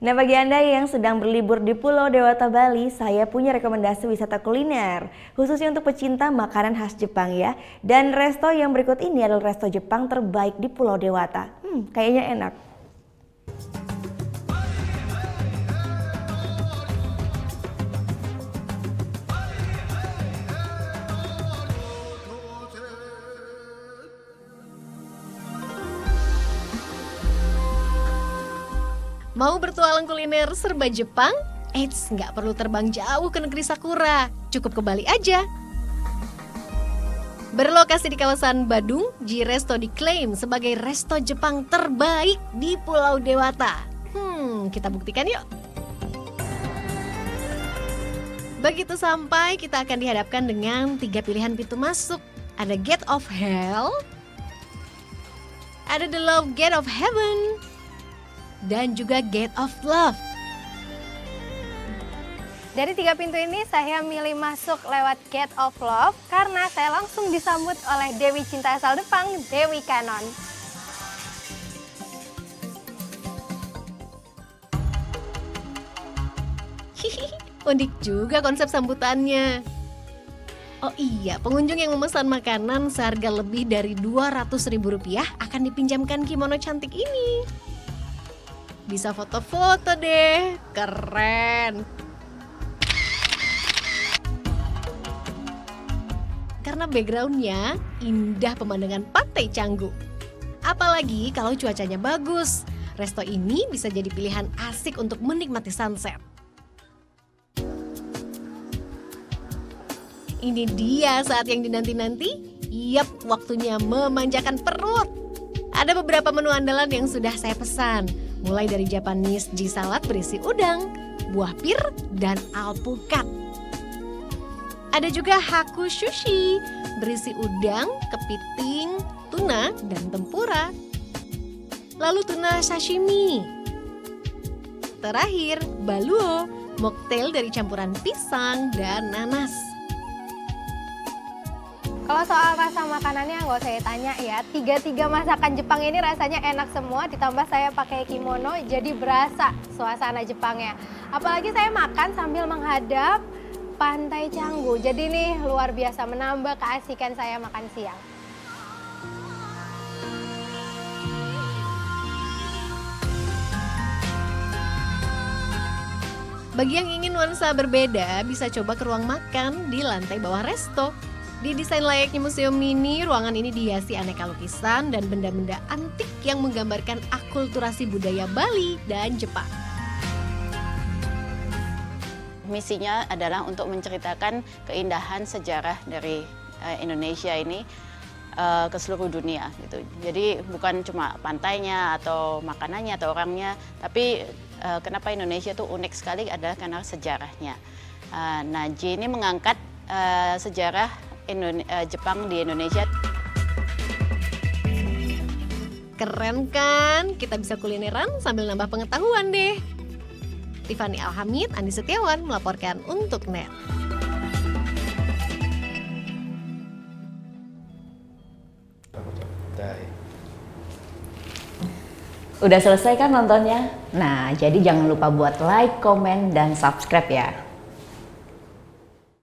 Nah, bagi Anda yang sedang berlibur di Pulau Dewata, Bali, saya punya rekomendasi wisata kuliner, khususnya untuk pecinta makanan khas Jepang ya. Dan resto yang berikut ini adalah resto Jepang terbaik di Pulau Dewata. Kayaknya enak. Mau bertualang kuliner serba Jepang? Eits, nggak perlu terbang jauh ke negeri Sakura, cukup ke Bali aja. Berlokasi di kawasan Badung, Ji Resto diklaim sebagai resto Jepang terbaik di Pulau Dewata. Kita buktikan yuk. Begitu sampai, kita akan dihadapkan dengan 3 pilihan pintu masuk. Ada Gate of Hell, ada The Love Gate of Heaven, dan juga Gate of Love. Dari 3 pintu ini saya milih masuk lewat Gate of Love karena saya langsung disambut oleh Dewi Cinta asal Jepang, Dewi Kanon. Unik juga konsep sambutannya. Oh iya, pengunjung yang memesan makanan seharga lebih dari Rp200.000 akan dipinjamkan kimono cantik ini. Bisa foto-foto deh, keren. Karena backgroundnya indah pemandangan Pantai Canggu. Apalagi kalau cuacanya bagus, resto ini bisa jadi pilihan asik untuk menikmati sunset. Ini dia saat yang dinanti-nanti. Yap, waktunya memanjakan perut. Ada beberapa menu andalan yang sudah saya pesan. Mulai dari Japanese Ji salad berisi udang, buah pir, dan alpukat. Ada juga Haku Sushi berisi udang, kepiting, tuna, dan tempura. Lalu tuna sashimi. Terakhir, baluo, mocktail dari campuran pisang dan nanas. Kalau soal rasa makanannya nggak usah tanya ya, tiga masakan Jepang ini rasanya enak semua, ditambah saya pakai kimono jadi berasa suasana Jepangnya. Apalagi saya makan sambil menghadap Pantai Canggu, jadi nih luar biasa menambah keasikan saya makan siang. Bagi yang ingin nuansa berbeda, bisa coba ke ruang makan di lantai bawah resto. Didesain layaknya museum mini, ruangan ini dihiasi aneka lukisan dan benda-benda antik yang menggambarkan akulturasi budaya Bali dan Jepang. Misinya adalah untuk menceritakan keindahan sejarah dari Indonesia ini ke seluruh dunia gitu. Jadi bukan cuma pantainya atau makanannya atau orangnya, tapi kenapa Indonesia itu unik sekali adalah karena sejarahnya. Nah, Ji ini mengangkat sejarah Jepang di Indonesia. Keren kan? Kita bisa kulineran sambil nambah pengetahuan deh. Tiffany Alhamid, Andi Setiawan melaporkan untuk NET. Udah selesai kan nontonnya? Nah, jadi jangan lupa buat like, komen, dan subscribe ya.